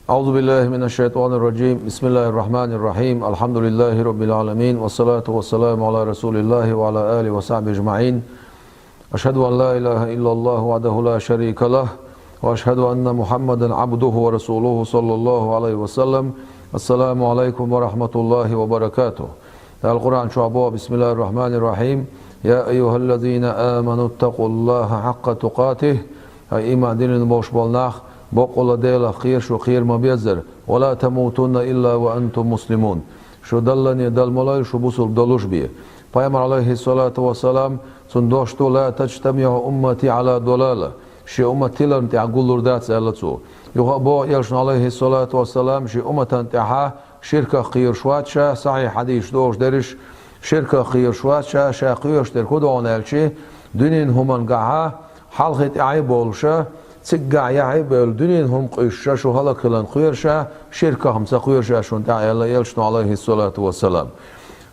أعوذ بالله من الشيطان الرجيم بسم الله الرحمن الرحيم الحمد لله رب العالمين والصلاة والسلام على رسول الله وعلى آله وصحبه أجمعين أشهد أن لا إله إلا الله وحده لا شريك له وأشهد أن محمدا عبده ورسوله صلى الله عليه وسلم السلام عليكم ورحمة الله وبركاته. القرآن شعبه بسم الله الرحمن الرحيم يا أيها الذين آمنوا اتقوا الله حق تقاته إيمان دين boş bolnaq بقول ديلا خير شو خير ما بيزر ولا تموتن إلا وأنتم مسلمون شو دلني دل ملاي شو بوصل دلوش بيه Peygamber aleyhissalatu vesselam sundoshtu la tajtamiu ummati ala dolala shi ummatilan ta'gulur dat salatu yuhabo yelshn aleyhissalatu vesselam shi ummatan taha shirka khir shwatsha sahih hadith dosh derish shirka khir shwatsha shaqiysh der kudon elchi dünin human gaha halqit ayib olsha تجع يعيب دنيهم قيشة شو هلا كلن خيرشة شركة هم سخيرشة شون تعالى يلشن عليه الصلاة والسلام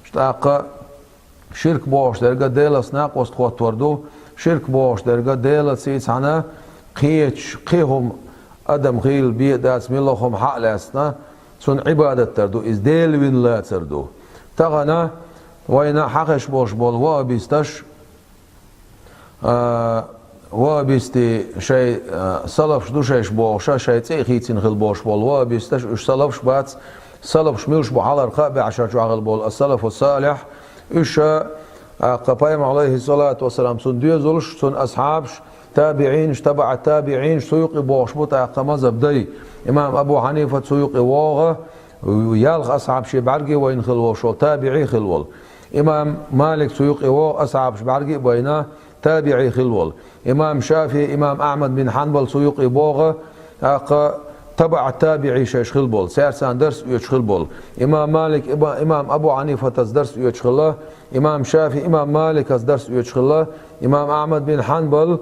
اشتاق شرك باش درجة ديلا سناق وستخوات وردو شرك باش درجة ديلا سيس عنا قيهم أدم غيل بيد اسم اللهم حق لاسنا سن عبادة تردو إز ديل وين لا تردو تغنى وين حقش باش بالوا بيستش وابستي شيء صلف دوشش بوشا شيء تيخيتين خل بوش بول وابستش اش صلفش بات صلف شميلش بو على الرقابه عشان شغل بول السلف الصالح اش قبايم عليه الصلاه والسلام سن ديزولش سن اصحابش تابعين تبع التابعين سوق بوش بوتا قمز بدي امام ابو حنيفه سوق واغه ويالغ اصحاب شي بعرقي وين خلو شو تابعي خلول امام مالك سوق واغ اصحاب بعرقي بينه تابعي خلول إمام شافعي إمام أحمد بن حنبل سيوقي بوغة تبع التابعي شيش خلبول سيرسان درس يوش خلبول إمام مالك إمام أبو حنيفة درس يوش خلا إمام شافعي إمام مالك درس يوش خلا إمام أحمد بن حنبل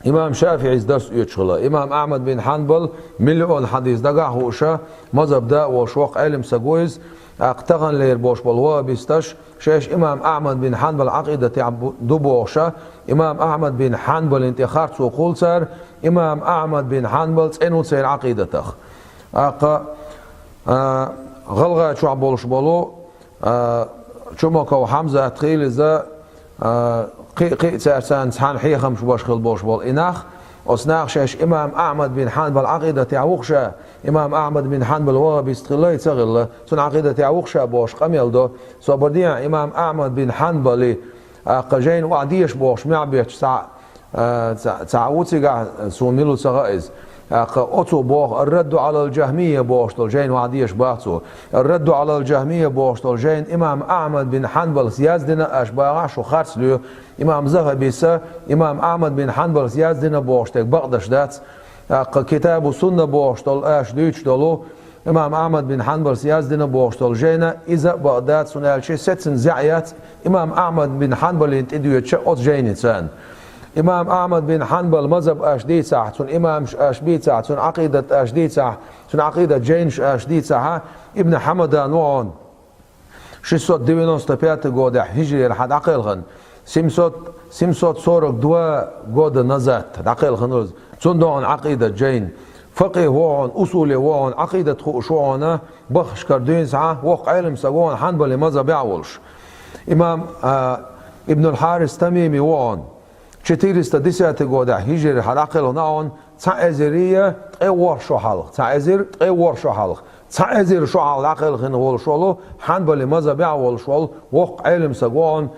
إمام شافعي درس يوش خلا إمام أحمد بن حنبل مليون حديث دقا هوشا مذهب دا وشوق علم سجويز اقتغن لير بوش بالوا بيستش شيش امام احمد بن حنبل عقيده دبوشا امام احمد بن حنبل انتخار سوقول سر امام احمد بن حنبل انو سير عقيدته غلغه شو بولش بولو شمكو حمزه تخيل ذا قي سرسان سان حيخم شو باش خل بوش بول اناخ أصناع شيش إمام أحمد بن حنبل عقيدة تعوقشة إمام أحمد بن حنبل وهو بيستغله يتغله سن عقيدة تعوقشة بوش قميل دو صبرديا إمام أحمد بن حنبل قجين وعديش بوش معبيش تعوتي قاع سوميلو سغائز أتو بوغ الرد على الجهمية بوش طلجين وعديش باعتو الرد على الجهمية بوش طلجين إمام أحمد بن حنبل سيازدنا أشباع شو خارس له إمام ذهبي سا إمام أحمد بن حنبل سيازدنا بوش تك بقدش دات كتاب السنة بوش طل أش ديش طلو إمام أحمد بن حنبل سيازدنا بوش طلجينا إذا بقدات سنال شيء ستن زعيات إمام أحمد بن حنبل ينتديو يتشقط جيني تسان إمام أحمد بن حنبل مذهب أشديد ساعة سن إمام أشبيد ساعة سن عقيدة أشديد ساعة سن عقيدة جينش أشديد ساعة ابن حمدان وعن 695 года هجري رح عقلهن 742 года назад عقلهن سن دون عقيدة جين فقه وعن أصول وعن عقيدة شوعنا بخش كردين ساعة وق علم سوون حنبل مذهب يعولش إمام ابن الحارث تميمي وعن 410 года هجري حلقه ناون تعزيريه اور شو حلق تعزير اور شو حلق تعزير شو عقل خن ول شولو حنبل مذهب ول شول وق علم سغون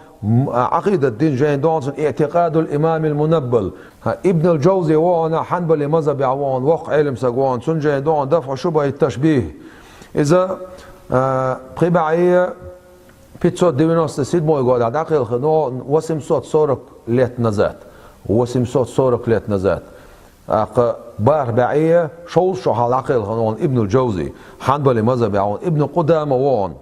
عقيده الدين جين دون اعتقاد الامام المنبل ابن الجوزي وانا حنبل مذهب وان وق علم سغون سن جين دون دفع شبه التشبيه اذا قبعيه 597 года عقل خن 840 ليت نزات 840 ليت نزات باربعية شو حلقة هون ابن الجوزي حنبل مذهب عون ابن قدامة وون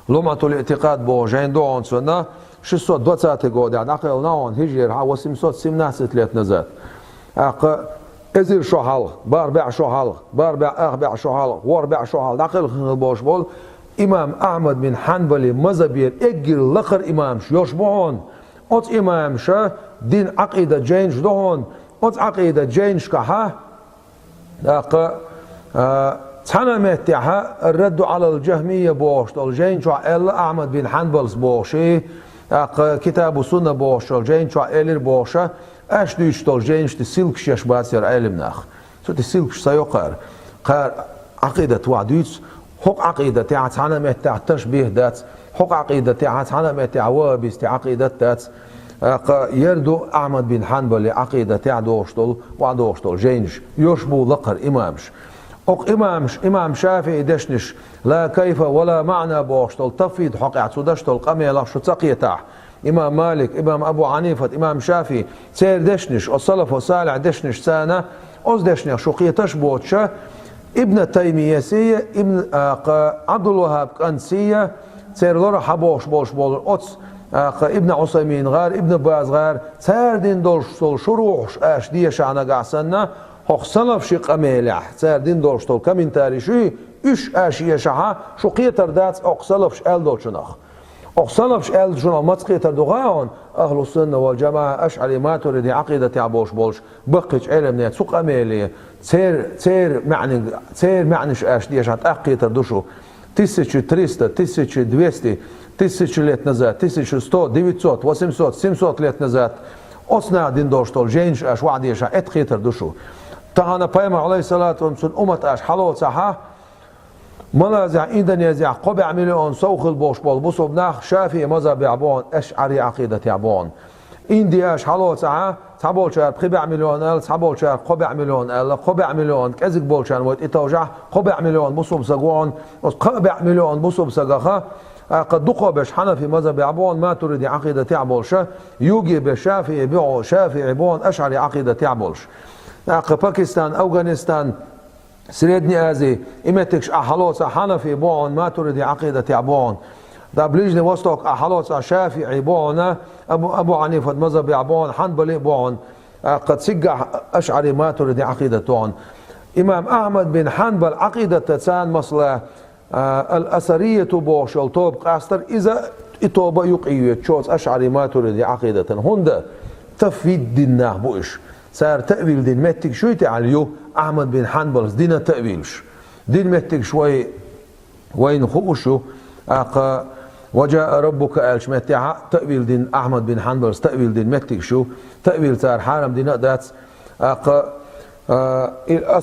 لمعة الاعتقاد بو جين دون سنة 620 года عقل نون هجر 817 ليت نزات ازير شو حلق باربع شو حلق باربع اربع شو حلق واربع شو حلق عقل خن بوش بول امام احمد بن حنبل مذهب اجر لقر امام شوش بون ات امام شا دين عقيدة جينش دون ات عقيدة جينش كها تحنا متعها الرد على الجهمية بوش الجين شو إلا أحمد بن حنبل بوشي كتاب السنة بوش الجين شو إلر بوشة أش ديش الجين شو تسيلك شيش باسير علم ناخ شو تسيلك سيقر قار عقيدة وعديس حق عقيدة تاعت حنا متع تشبيه ذات حق عقيدة تاعت حنا متع وابس عقيدة ذات يردو أحمد بن حنبل عقيدة تاع دوشتل وعدوشتل جينش يشبو لقر إمامش إمام شافعي دشنش لا كيف ولا معنى بوشتل تفيد حق دشتل قميلة شو تقيتاح إمام مالك إمام أبو حنيفة إمام شافعي سير دشنش السلف وصالح دشنش سانة أز دشنش شو قيتش بوتشة ابن تيمية سية ابن عبد الوهاب كنسية سير لورا حبوش بولش بول أتس ابن عثيمين غار ابن باز غار سير دين دولش شروح اش ديش عنا قعسنا هخ سلف شي قميلح سير دين دولش تول كمين تاريشي اش اشي شحا شو قيتر دات اقسلف شال دولشنخ اقسلف شال شنو ما تقيتر دغاون اهل السنه والجماعه اشعري ما تريد عقيده تعبوش بولش بقيش علم نيت سوق اميلي سير معنش اش ديش عقيتر دوشو 1300 1200 1000 лет назад, 1100, 900, 800, 700 лет назад осна один доштол женш аш вадиша эт хитр душу. Тагана пайгамбар алейхиссалату вассалам уммат аш халот саха منازع إندونيسيا قبع مليون سوق البوش بول بصوب ناخ شافي مذهب يعبون أشعري عقيدة يعبون إندياش حلو ساعة تبول شهر قبع مليون أل تبول شهر قبع مليون أل قبع مليون كذب بول شهر ويت إتوجع قبع مليون بصوب سجون قبع مليون بصوب سجخة قد دقوا بش حنفي مذهب يعبون ما تريد عقيدة يعبولش يوجي بشافي يبيعوا شافي يعبون أشعري عقيدة يعبولش باكستان أفغانستان سريدني آزي إمتكش أحلوص حنفي بون ما تريد عقيدة يعبون دا بليجني وسطك أحلوص شافعي بون أبو حنيفة مذهب يعبون حنبلي بون قد سجع أشعري ما تريد عقيدة تون إمام أحمد بن حنبل عقيدة تسان مصلح الأثرية بوش الطوب قاستر إذا إتوبة يقيوة تشوز أشعري ما تريد عقيدة هندا تفيد دينه بوش صار تأويل دين متك شوي تعاليو أحمد بن حنبل دين تأويلش دين متك شوي وين خوشو وجاء ربك ألش متع تأويل دين أحمد بن حنبل تأويل دين متك شو تأويل صار حرم دين دات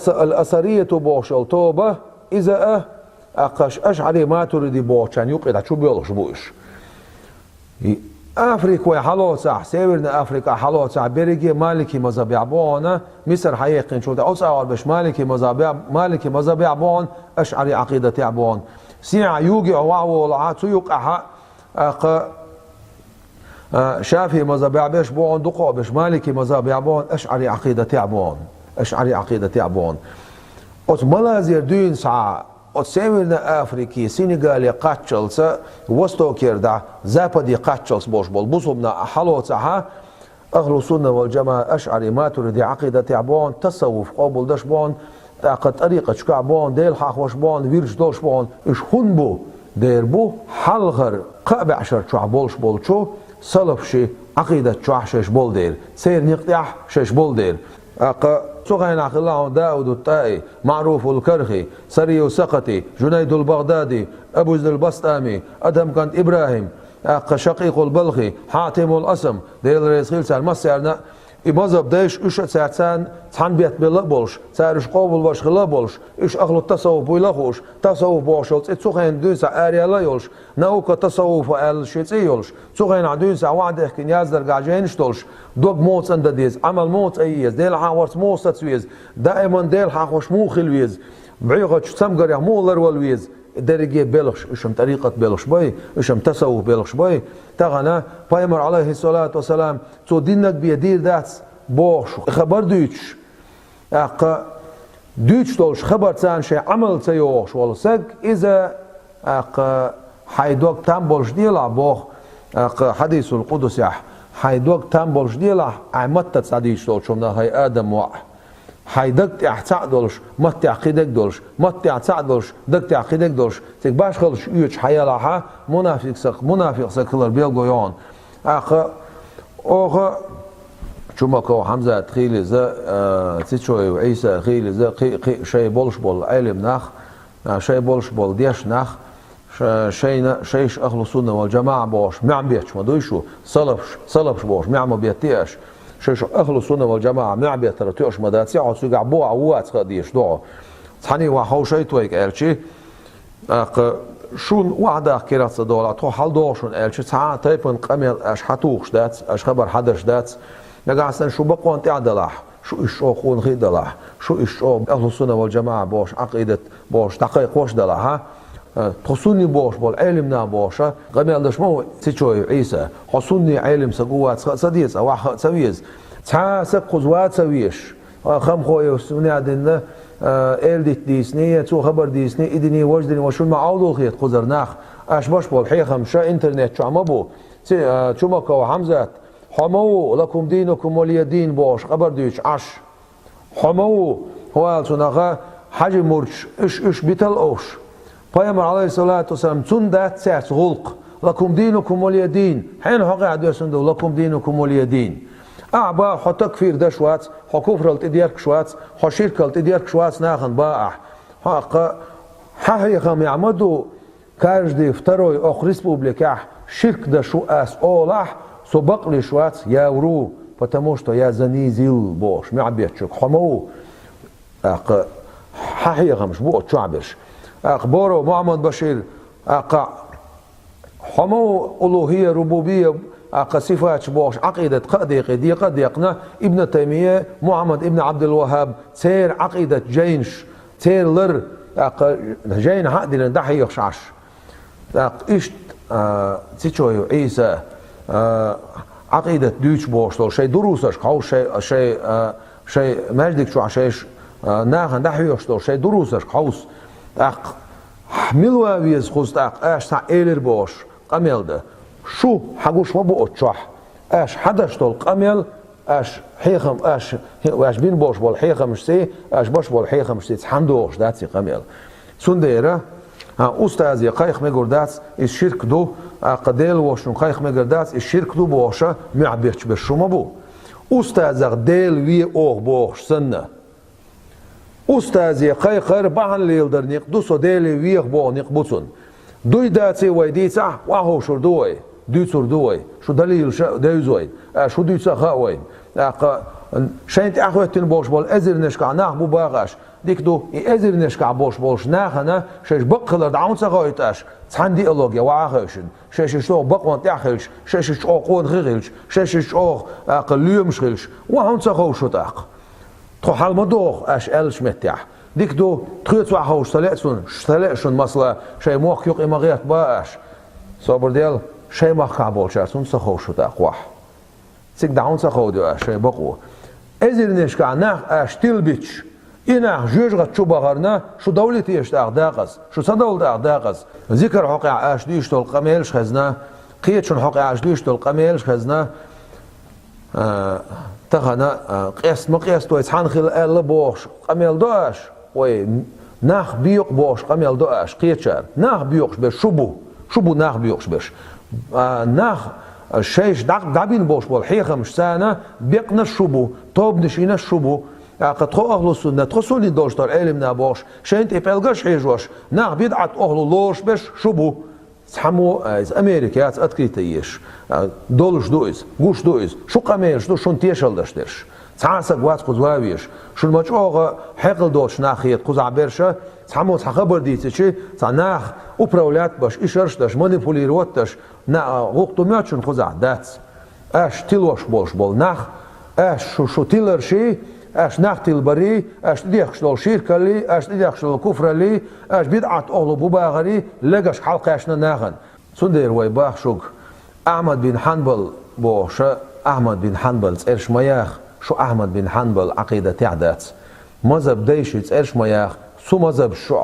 الأثرية بوش الطوبة إذا أقش أشعري ما تريد بوشان يقعد شو بيولش بوش أفريقيا حلوصة سيورنا أفريقيا حلوصة بيرجي مالكي مذهب يعبون مصر حقيقة شو ده أصعب بش مالكي مذهب يعبون أشعري عقيدة يعبون سيع يوجي وعو العات يوقع شافي مذهب يعبش بون دقوا بش مالكي مذهب يعبون أشعري عقيدة يعبون أشعري عقيدة يعبون أت ملازير دين ساعة от Северной Африки, Сенегале качался, Востоке да, Западе качался бош бол. Бусубна حلوصها أهل السنة والجماعة أشعري ماتريدي عقيدة تعبون تصوف قبول دشبون تاقد طريقة شكعبون ديل حاخوشبون ويرش دوشبون إش هنبو دير بو حلغر قابع عشر شعبولش بول شو صلف شي عقيدة شعشش بول دير سير نقطع شش بول دير سغين الله داود الطائي معروف الكرخي سري السقطي جنيد البغدادي أبو زد البسطامي أدهم كانت إبراهيم شقيق البلخي حاتم الأسم ديل رئيس سال مسيرنا إمازب دايش إيش ساعتان تحن بيت بلقبولش سارش قابل باش خلابولش إيش أخلو التصوف بيلاخوش تصوف باشلت سغين دون سا آريا لا يولش ناوك تصوف الشيء يولش سغين عدون سا وعده كنياز درجع جينشتولش دوب موت عند ديز عمل موت أيز ديل حاورت موت تسويز دائما ديل حاخوش مو خلويز بعيقة سمجر يا مولر والويز درجة بلش إشم طريقة بلش باي إشم تصوف بلش باي تغنى بايمر عليه الصلاة والسلام تو دينك بيدير داتس بوش خبر دوتش دوتش تولش خبر تان شيء عمل تيوش والله سق إذا حيدوك تنبولش ديلا بوخ حديث القدس يح حيدوك تنبولش ديلا عمتت تصديش تولش من هاي آدم واح حيدك تعدلش ما تعقيدك دولش ما تعدلش دك تعقيدك دولش تك باش خلش يوش حيالها منافق سق كلر بيلغيون شمك وحمزة خيل ذا تشوي وعيسى خيل ذا شيء بولش بول علم نخ شيء بولش بول ديش نخ شيش أهل السنة والجماعة باش معم بيتش ما دويشو صلبش باش معم بيتيش شيش أهل السنة والجماعة معم بيترتيش ما داتسي عصي قعبوا عوات خديش دعو تحني وحو شيء تويك ألشي شون وعدا كيرات صدولا تو حال دوشون ألشي تسعة تايبن قميل أش حتوش دات أش خبر حدش دات نقعسن شو بقوان تعدلح شو إشوخون غيدلح شو إشوخ أهل السنة والجماعة باش عقيدة باش تحقيق وش دلح تحسوني باش بول علمنا باشا قميل دشمو تشوي عيسى حسوني علم سقوات صديس أو سويز تحاسب خزوات سويش خم خوي وسمني عدنا إلدت ديسني تو خبر ديسني إدني وجدني وشون معاودو خيط خزرناخ أش باش بول حيخم شا إنترنت شو عمبو شو مكو حمزات حمو لكم دينكم ولي دين باش خبر ديش عش حمو هو سنغا حاجة مرش إش بيتل أوش پیامبر علیه الصلاة والسلام چون دات ساس غلق لكم دينكم ولي دين حين حقا عدوسندو لكم دينكم ولي دين أعبا حتى كفير ده شوات حكفر التديارك شوات حشيرك التديارك شوات ناخن باح حقا حهي خم يعمدو كارج دي فتروي أخ ريسبوبليكا شرك ده شو أس أولح سبق لي شوات ياورو потому что я занизил бош معبيتشك حمو أق حهي خمش بو تشعبش أخباره محمد بشير أقع حمو ألوهية ربوبية أقع صفات باش عقيدة قديقنا ابن تيمية محمد ابن عبد الوهاب تير عقيدة جينش تير لر أقع جين هادي لندحي يخشعش إيش تيشوي عيسى عقيدة دوش باش شيء دروسش خو شيء مجدك شو عشيش ناخن دحي يخشتول شيء دروسش خوس أق ملوا ويز خوست أق أش تا إيلر باش قميل ده شو حقوش ما بقى تشح أش حدش تول قميل أش حيخم أش بين باش بول حيخم شتي أش باش بول حيخم شتي تحمدوش داتي قميل سنديرة أستاذ يقايخ مجردات الشرك دو قديل واشون قايخ مجردات الشرك دو باشا معبيتش بشو ما بو أستاذ ديل وي أوغ باش سنة أستاذي قيقر بعن ليلدر نقدو صديلي ويخ بو نقبوتون دوي داتي ويديتا وهو شردوي دوي شردوي شو دليل دوزوي شو دوي سخاوي شاينت أخوتين بوش بول أزر نشكع ناخ بو باغاش ديك دو أزر نشكع بوش ناخنا شاش بقلر دعون سخاويتاش تحندي إلوغيا وعاخوشن شاش شو بقوان تاخلش شاش شو قون غيغلش شاش شو قليوم شغلش وهون سخاوشو تاق تو حال مدوخ اش الش متاح ديك دو تخيط وحوش سلأشون مثلا شيء موخ يق إمغيات باش صبر ديال شيء ما خابول شارسون سخوش تاقواح سيك دعون سخو دو شيء بقو ازير نشكع ناخ اش تلبيتش إناخ جوجغت شو بغرنا شو دولتي يشتاق داقس شو صدول داقس ذكر حقع اش ديش تول قميلش خزنا قيتشون حقع اش ديش تول قميلش خزنا تخنا قيس مقيس تويس حنخل ال بوش قميل دوش وي ناخ بيوق بوش قميل دوش قيتشار ناخ بيوقش بش شبو ناخ بيوقش بش ناخ الشيش دعبين بوش بول حيخة مش سانة بيقنا الشبو طوب نشينا الشبو قد خو أهل السنة تخصوني دوشتر علمنا بوش شاينت إبالغش حيجوش ناخ بيدعت أهل لوش بش شبو تحمو از امریکات اتکریتیش دولش دویز گوش دویز شو قمیش دو شون تیشل داشتش تعاسق وات قزواویش شو المجوغ حقل دوش ناخیت قزع برشه تحمو تخبر دیتی چی تناخ اپرولات باش ایشرش داش مانیپولیروت داش نا وقتو میاتشون قزع دات اش تیلوش باش بول ناخ اش شو تیلر شی اش نختل بري اش ديخشلو شركلي اش ديخشلو كفرلي اش بدعت اهل بوباغري لقاش حلقاشنا ناغن سندير وي باخشوك احمد بن حنبل بوش احمد بن حنبل تسيرش مياخ شو احمد بن حنبل عقيدة تعدات مذهب ديش تسيرش مياخ سو مذهب شو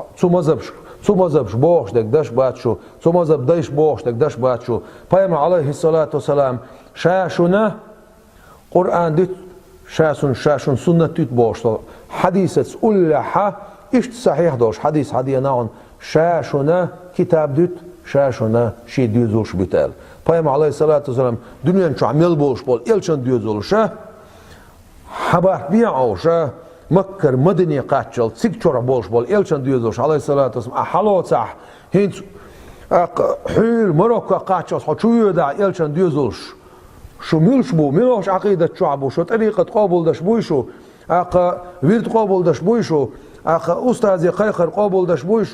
سو مذهب بوش دك داش باتشو سو مذهب ديش بوش دك داش باتشو پیغمبر عليه الصلاة والسلام شاشنا قرآن ديت شاشون سنة تيت بوشتو حديثة أولها إشت صحيح دوش حديث ناون شاشونا كتاب ديت شاشونا شي ديوزولش بيتال پیغمبر عليه الصلاة والسلام دنيا شو عمل بولش بول إلشان ديوزولش habar bi'awsha Makkar Madini qaçal sik çora bolş bol elçan diyordur aleyhissalatu vesselam halotsa hint hül Marokko qaçal çuyuda elçan diyordur şu milş bu miloş aqidat şuabu şu tariqat qabuldaş bu şu aqa virt qabuldaş bu şu aqa ustazi qayqar qabuldaş bu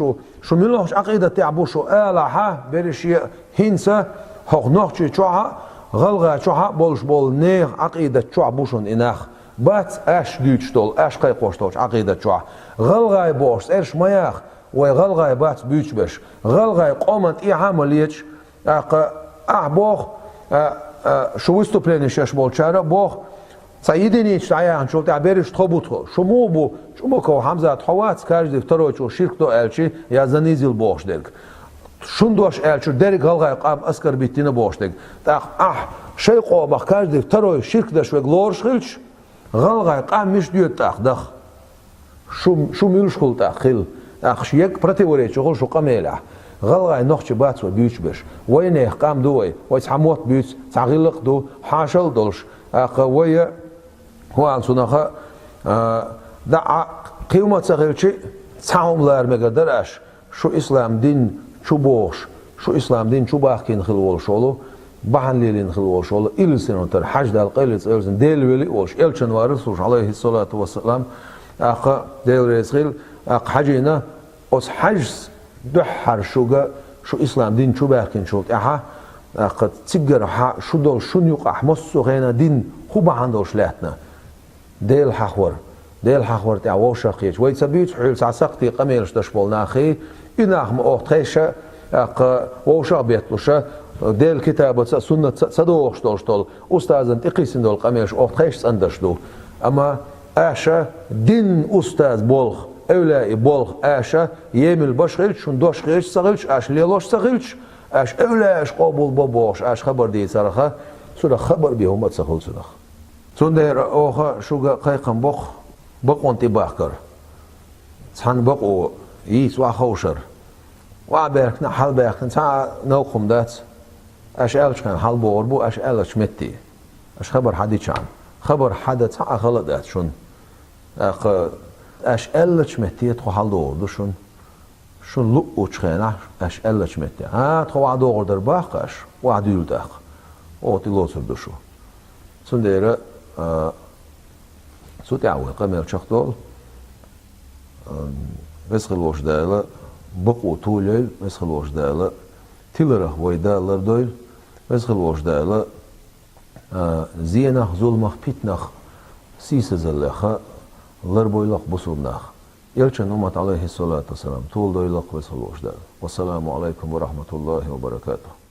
şu miloş aqidat ta'bu şu alaha berişi hinsa hoqnoqçi çoğa galga çoğa bolş bol ne aqidat şuabu şun inaq Bats ash düçtol, ash qay qoştol, aqida çoğa. Galgay boş, erş mayaq, ve galgay bats büçbeş. Galgay qomant i amaliyet, boh, şu выступление şaş bolçara, boh, sayidini çayan, şu taberiş tobutho. Şumu bu, şumu ko Hamza Tawats каждый второй ço şirk do elçi ya zanizil boş derk. Şundoş elçi der galgay qam askar bitini boş derk. Tak şey qobaq каждый второй şirk da şu glor şilç. Galgay qam mish diyor taqdaq. Şu milş qul taqil. Aqşiyek противоречие qul şu qamela. Galgay noqchi bats ve büyçbeş. Ve ne qam doy, ve samot büyç, taqilq do, haşal dolş. Aqa ve huan sunaqa da qiymat saqilçi saumlar megadar aş. Şu İslam din şu boş. Şu İslam din şu baqin xil bolşolu. Bahanlilin xil olşolu ilsin otar hajdal qilits elsin delveli olş elçin varı suş aleyhissalatu vesselam aqa delresgil aq hajina os haj duhar şuga şu İslam din şu baqin şult aha aqa tsigar ha şu dol şun yuq ahmos suğena din xubahan dolşlatna del haqwar ta woshaqich ve sabit hul saqti qamelsh dashbolna xi inahma oqtesha aqa woshaqbetluşa del kitabı sünnet sadoğuştol ustazın tiqisindol qameş oqtaş andaşdu ama aşa din ustaz bolx evlai bolx aşa yemil başqil şundoş qilç saqilç aş leloş saqilç aş evlaş qabul boboş aş xabar dey saraxa sura xabar bi humat saqil sura sonda oxa şuga qayqan boq onti baqar san boq o is wa xawşar wa berkna hal berkna sa noqum dat اش قالش كان حال بوربو اش قالش متي اش خبر حديث عن خبر حدث غلط شون اش قالش متي تو حال دور شون لو وچخنا اش قالش متي ها تو دور در باقش وعد يلدق او تلوسر دشو سنديره سوت عوي قمر شختول vesqil وجداله بقو طولل vesqil وجداله تلره ويدالر دويل vesqil وجداله زينه zulmah pitnah sisizalleha larboylaq busulnah elçin ummat aleyhissalatu vesselam to'ldoyloq vesqil وجداله. Vassalamu alaykum ve rahmetullahi ve berekatuh.